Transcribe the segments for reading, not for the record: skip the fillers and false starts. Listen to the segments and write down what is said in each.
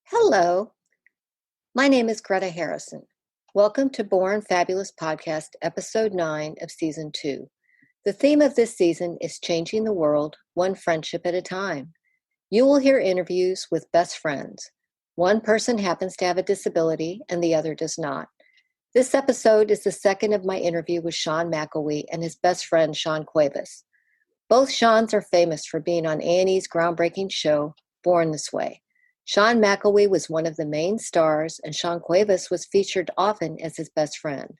Hello, my name is Greta Harrison. Welcome to Born Fabulous Podcast, Episode 9 of Season 2. The theme of this season is changing the world, one friendship at a time. You will hear interviews with best friends. One person happens to have a disability and the other does not. This episode is the second of my interview with Sean McElwee and his best friend, Sean Couevas. Both Seans are famous for being on A&E's groundbreaking show, Born This Way. Sean McElwee was one of the main stars, and Sean Couevas was featured often as his best friend.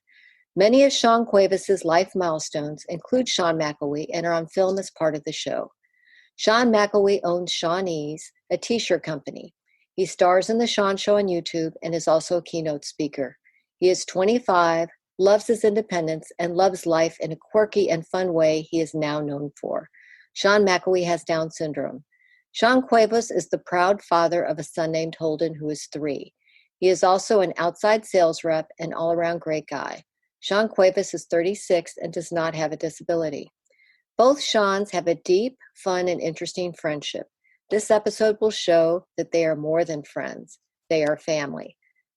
Many of Sean Couevas' life milestones include Sean McElwee and are on film as part of the show. Sean McElwee owns Seanese, a t-shirt company. He stars in The Sean Show on YouTube and is also a keynote speaker. He is 25, loves his independence, and loves life in a quirky and fun way he is now known for. Sean McElwee has Down syndrome. Sean Couevas is the proud father of a son named Holden, who is 3. He is also an outside sales rep and all-around great guy. Sean Couevas is 36 and does not have a disability. Both Seans have a deep, fun, and interesting friendship. This episode will show that they are more than friends. They are family.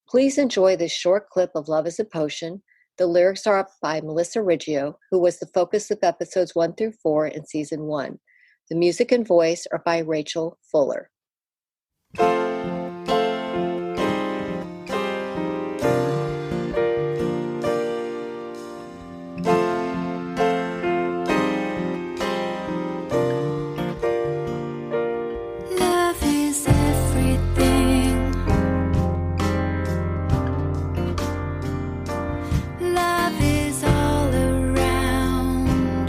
Please enjoy this short clip of Love is a Potion. The lyrics are up by Melissa Riggio, who was the focus of episodes 1 through 4 in Season 1. The music and voice are by Rachel Fuller. Love is everything. Love is all around.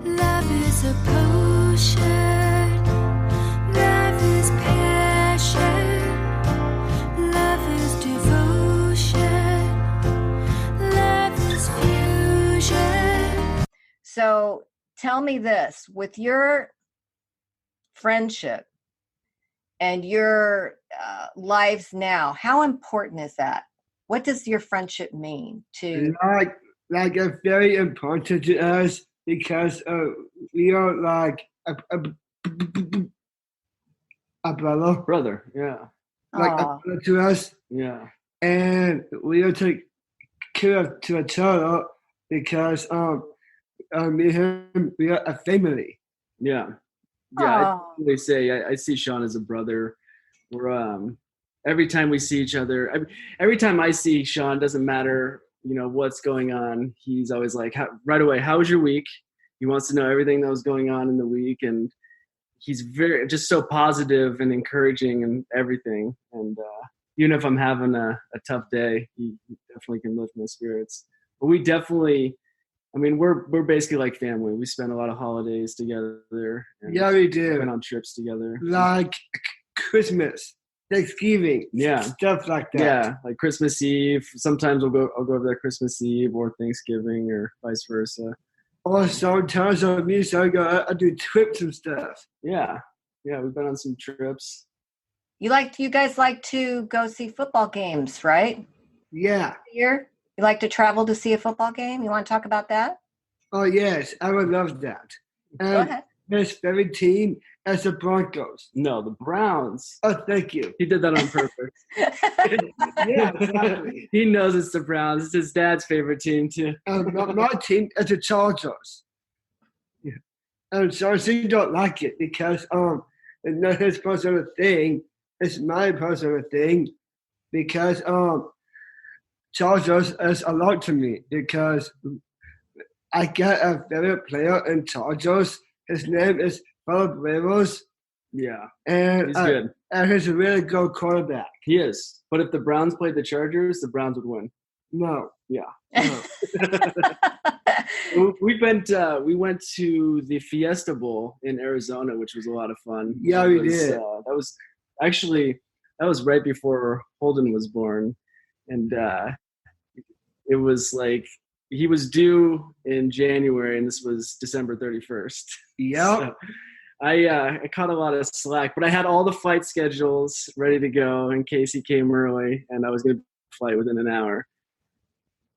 Love is a potion. Love is passion. Love is devotion. Love is fusion. So tell me this, with your friendship and your lives now, how important is that? What does your friendship mean to? Like it's very important to us because we are like a brother, yeah, like a Aw. brother to us, yeah, and we are take care of to each other because me and him, we are a family. yeah. I Aw. they say I see Sean as a brother. We're every time we see each other, every time I see Sean, doesn't matter what's going on. He's always like, right away, how was your week? He wants to know everything that was going on in the week, and he's just so positive and encouraging and everything. And even if I'm having a tough day, he definitely can lift my spirits. But we definitely, we're basically like family. We spend a lot of holidays together. And Yeah, we do. went on trips together. Like Christmas, Thanksgiving, Yeah. stuff like that. Yeah, like Christmas Eve. Sometimes I'll go over there Christmas Eve or Thanksgiving or vice versa. Or sometimes on me, so I do trips and stuff. Yeah, we've been on some trips. You guys like to go see football games, right? Yeah. Here, you like to travel to see a football game? You want to talk about that? Oh yes, I would love that. Go ahead. His favorite team is the Broncos. No, the Browns. Oh, thank you. He did that on purpose. Yeah, exactly. He knows it's the Browns. It's his dad's favorite team too. My team is the Chargers. Yeah. And so he don't like it because it's not his personal thing. It's my personal thing because Chargers is a lot to me because I got a favorite player in Chargers. His name is Philip Rivers. Yeah, And he's good. And he's a really good quarterback. He is. But if the Browns played the Chargers, the Browns would win. No. Yeah. No. We went to the Fiesta Bowl in Arizona, which was a lot of fun. Yeah, we did. That was right before Holden was born, and it was like he was due in January, and this was December 31st. Yep. So I caught a lot of slack, but I had all the flight schedules ready to go in case he came early, and I was going to flight within an hour.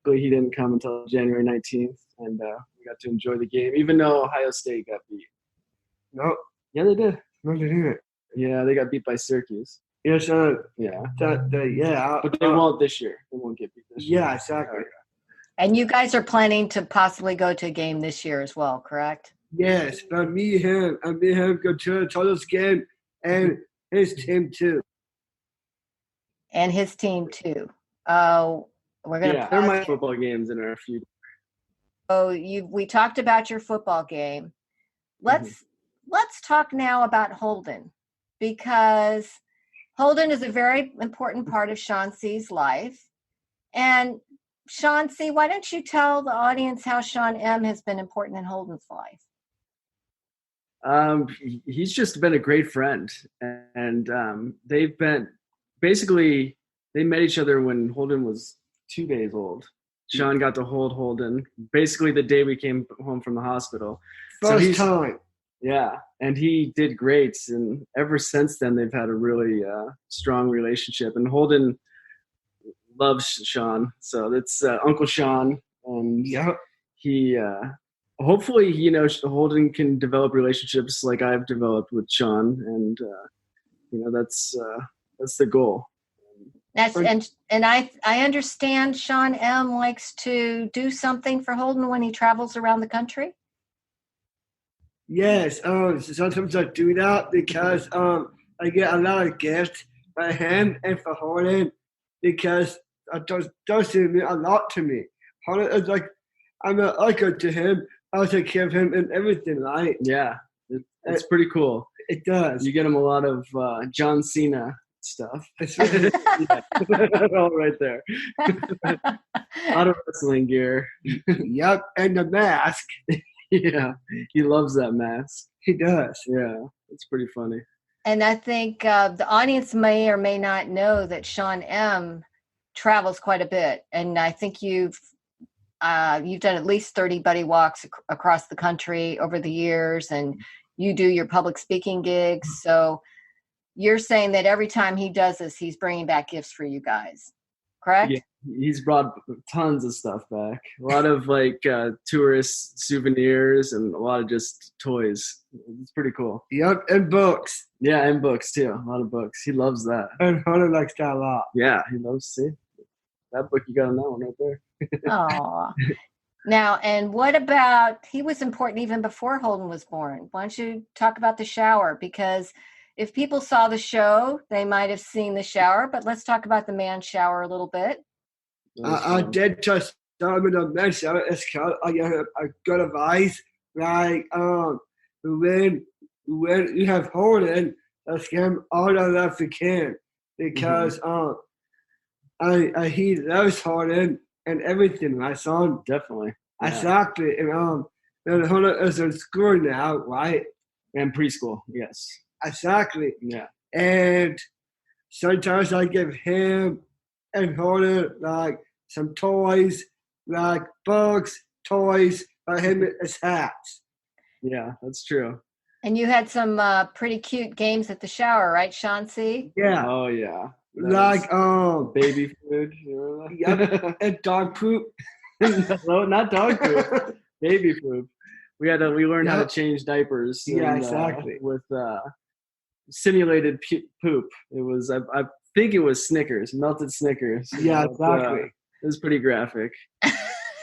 But he didn't come until January 19th, and we got to enjoy the game, even though Ohio State got beat. No. Yeah, they did. What is it? Yeah, they got beat by Syracuse. Yes, Yeah, yeah. but they won't this year. They won't get beat this year. Yeah, exactly. And you guys are planning to possibly go to a game this year as well, correct? Yes, but me and him go to the Totos game and his team too. And his team too. We're going to they're my football games in a few. So we talked about your football game. Let's talk now about Holden, because Holden is a very important part of Sean C's life. And Sean C., why don't you tell the audience how Sean M. has been important in Holden's life? He's just been a great friend, and they've been basically they met each other when Holden was 2 days old. Sean got to hold Holden basically the day we came home from the hospital. First time. Yeah, and he did great, and ever since then they've had a really strong relationship. And Holden loves Sean, so that's Uncle Sean, and he hopefully Holden can develop relationships like I've developed with Sean, and that's the goal. And I understand Sean M. likes to do something for Holden when he travels around the country. Yes, sometimes I do that because I get a lot of gifts for him and for Holden, because it does mean a lot to me. Holden is like, I'm an uncle to him. I take care of him and everything, right? Yeah, it's pretty cool. It does. You get him a lot of John Cena stuff. It's really, all right there. A lot of wrestling gear. Yep, and the mask. Yeah, he loves that mask. He does. Yeah, it's pretty funny. And I think the audience may or may not know that Sean M. travels quite a bit, and I think you've done at least 30 buddy walks across the country over the years, and you do your public speaking gigs. So you're saying that every time he does this, he's bringing back gifts for you guys, correct? Yeah, he's brought tons of stuff back. A lot of tourist souvenirs and a lot of just toys. It's pretty cool. Yep, and books. Yeah, and books too. A lot of books. He loves that. And Hunter likes that a lot. Yeah, he loves, see? That book you got on that one right there. Aw. Now, and what about, he was important even before Holden was born. Why don't you talk about the shower? Because if people saw the show, they might have seen the shower, but let's talk about the man shower a little bit. I did just start with a man shower. It's called a good advice. Like, when you have Holden, let's give him all the love you can. Because, he loves Holden and everything, my son. Definitely. Yeah. Exactly. And Holden is in school now, right? And preschool, yes. Exactly. Yeah. And sometimes I give him and Holden like some toys, like books, toys, for him as hats. Yeah, that's true. And you had some pretty cute games at the shower, right, Sean C? Yeah. Oh yeah. Like baby food. You remember that? Yep. And dog poop. No, not dog poop. Baby poop. We learned how to change diapers. Yeah, and, exactly. With simulated poop. It was I think it was Snickers, melted Snickers. Yeah, exactly. It was pretty graphic.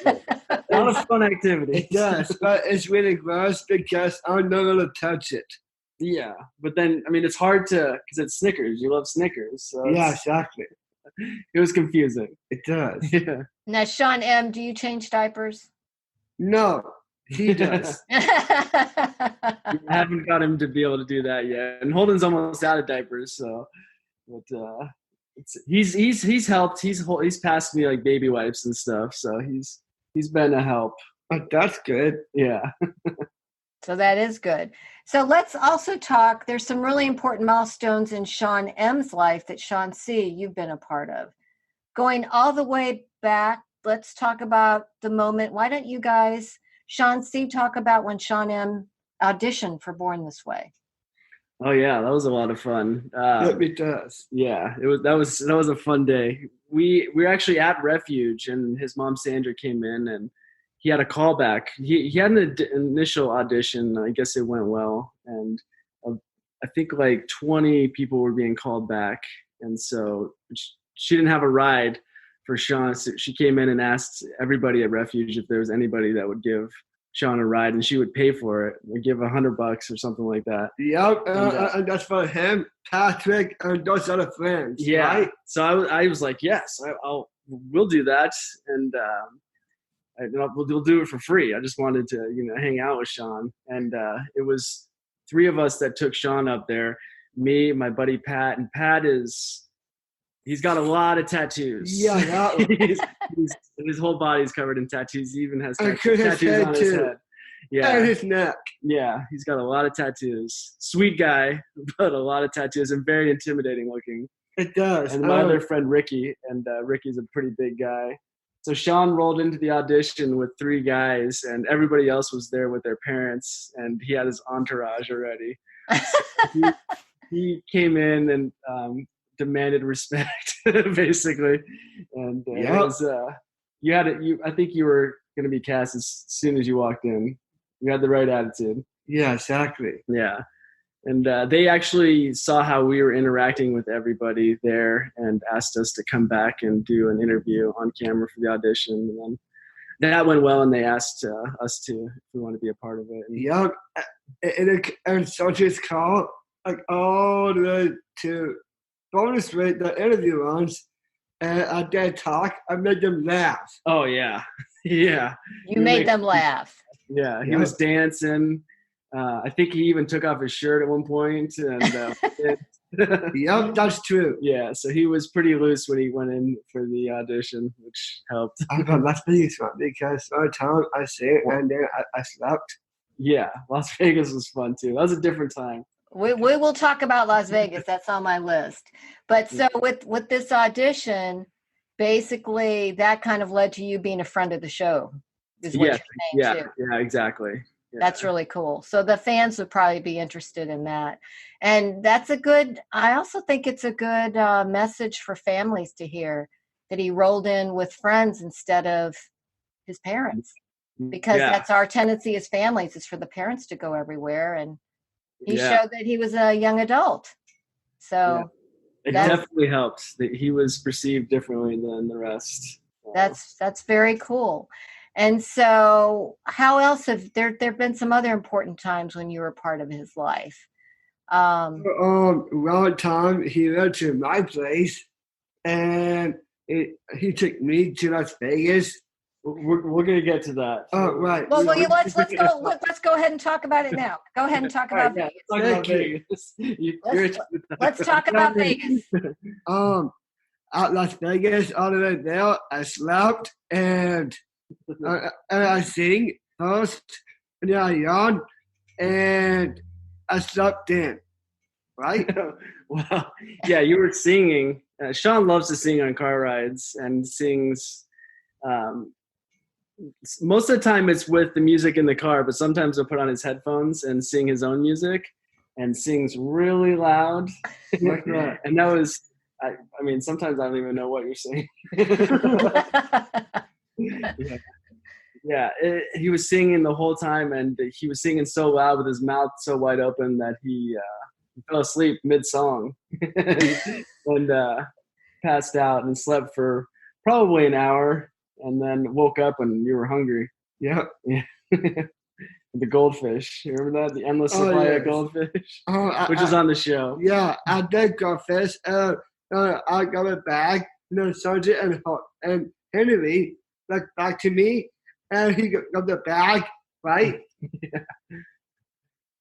A lot of fun activity. It does, but it's really gross because I'm not gonna touch it. Yeah, but then it's hard to, because it's Snickers. You love Snickers. So yeah, exactly. It was confusing. It does. Yeah. Now, Sean M., do you change diapers? No, he does. We haven't got him to be able to do that yet, and Holden's almost out of diapers. So, but he's helped. He's passed me like baby wipes and stuff. So he's been a help. But that's good. Yeah. So that is good. So let's also talk, there's some really important milestones in Sean M.'s life that Sean C., you've been a part of. Going all the way back, let's talk about the moment. Why don't you guys, Sean C., talk about when Sean M. auditioned for Born This Way? Oh yeah, that was a lot of fun. It does. Yeah, that was a fun day. We were actually at Refuge, and his mom Sandra came in, and he had a callback. He had an initial audition. I guess it went well, and I think like 20 people were being called back. And so she didn't have a ride for Sean. So she came in and asked everybody at Refuge if there was anybody that would give Sean a ride, and she would pay for it and give $100 or something like that. Yep, and that's for him, Patrick, and those other friends. Yeah. Right? So I was like, yes, we'll do that. And we'll do it for free. I just wanted to, hang out with Sean. And it was 3 of us that took Sean up there, me, my buddy Pat, and Pat he's got a lot of tattoos. Yeah. His whole body's covered in tattoos. He even has tattoos on his head. Yeah. And his neck. Yeah, he's got a lot of tattoos. Sweet guy, but a lot of tattoos and very intimidating looking. It does. And my other friend Ricky, and Ricky's a pretty big guy. So Sean rolled into the audition with 3 guys, and everybody else was there with their parents, and he had his entourage already. So he came in and demanded respect, basically. And it was, I think you were going to be cast as soon as you walked in. You had the right attitude. Yeah, exactly. Yeah. And they actually saw how we were interacting with everybody there and asked us to come back and do an interview on camera for the audition. And then that went well, and they asked us if we want to be a part of it. And so just called like all the way to bonus rate the interview runs, and at that talk, I made them laugh. Oh, yeah. Yeah. You made them laugh. Yeah, he was dancing. I think he even took off his shirt at one point. And Yep, that's true. Yeah, so he was pretty loose when he went in for the audition, which helped. I got Las Vegas fun because by the time I see it and then I slept. Yeah, Las Vegas was fun too. That was a different time. We will talk about Las Vegas. That's on my list. But so with this audition, basically that kind of led to you being a friend of the show. Is what you're saying too. Yeah, exactly. Yeah. That's really cool. So the fans would probably be interested in that. And I also think it's a good message for families to hear that he rolled in with friends instead of his parents. Because that's our tendency as families, is for the parents to go everywhere. And he showed that he was a young adult. So it definitely helps that he was perceived differently than the rest. That's very cool. And so how else have there been some other important times when you were part of his life? One time he went to my place and he took me to Las Vegas. We're going to get to that. Oh, right. Well, let's go ahead and talk about it now. Go ahead and talk about Vegas. Let's talk about Vegas. At Las Vegas, all the way there, I slept and I sing first, and then I yawn, and I slept in, right? Well, yeah, you were singing. Sean loves to sing on car rides and sings. Most of the time it's with the music in the car, but sometimes he'll put on his headphones and sing his own music and sings really loud. Like that. And that was, I mean, sometimes I don't even know what you're saying. He was singing the whole time, and he was singing so loud with his mouth so wide open that he fell asleep mid-song and passed out and slept for probably an hour, and then woke up and you were hungry. Yeah. The goldfish. You remember that? The endless supply of goldfish, which is on the show. Yeah, I did goldfish. I got a bag, Sergeant and Henry, like back to me, and he got the bag, right?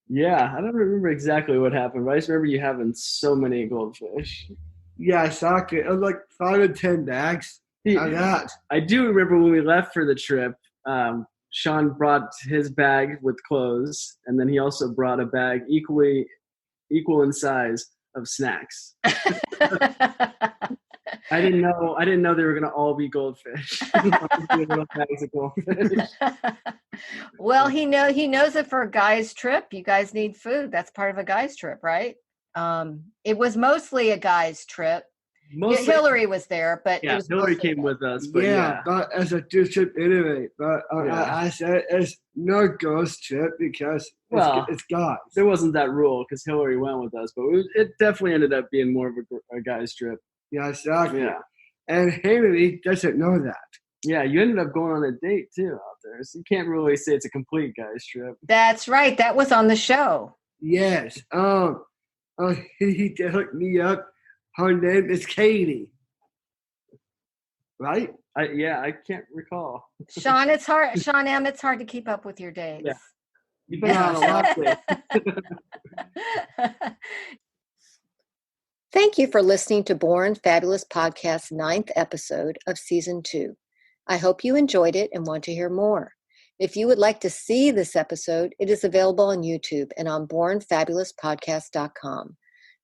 Yeah, I don't remember exactly what happened, but I just remember you having so many goldfish. Yeah, exactly. It was like 5 or 10 bags. I do remember when we left for the trip, Sean brought his bag with clothes, and then he also brought a bag equal in size of snacks. I didn't know they were gonna all be goldfish. Bags of goldfish. Well, he knows that for a guy's trip, you guys need food. That's part of a guy's trip, right? It was mostly a guy's trip. Mostly, Hillary was there, but it yeah, was Hillary mostly came them. with us. But yeah, but as a dude trip anyway. But Yeah. I said it's no girls trip because Well, it's guys. there wasn't that rule because Hillary went with us, but it definitely ended up being more of a guy's trip. Yeah, exactly. Yeah. And Hillary doesn't know that. Yeah, you ended up going on a date too out there, so you can't really say it's a complete guy's trip. That's right. That was on the show. Yes. He hooked me up. Her name is Katie. Right? I can't recall. Sean, it's hard. Sean M., it's hard to keep up with your dates. Yeah. You've been on a lot lately. Thank you for listening to Born Fabulous Podcast's 9th episode of Season 2. I hope you enjoyed it and want to hear more. If you would like to see this episode, it is available on YouTube and on bornfabulouspodcast.com.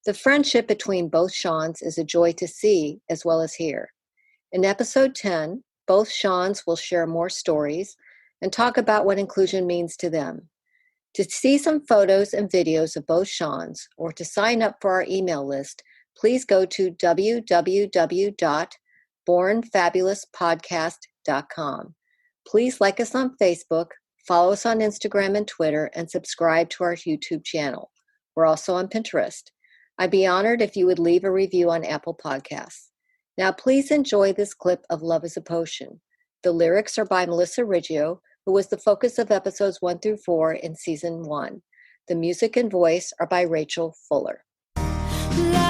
The friendship between both Seans is a joy to see as well as hear. In episode 10, both Seans will share more stories and talk about what inclusion means to them. To see some photos and videos of both Seans or to sign up for our email list, please go to www.bornfabulouspodcast.com. Please like us on Facebook, follow us on Instagram and Twitter, and subscribe to our YouTube channel. We're also on Pinterest. I'd be honored if you would leave a review on Apple Podcasts. Now, please enjoy this clip of Love is a Potion. The lyrics are by Melissa Riggio, who was the focus of episodes 1 through 4 in Season 1. The music and voice are by Rachel Fuller. Love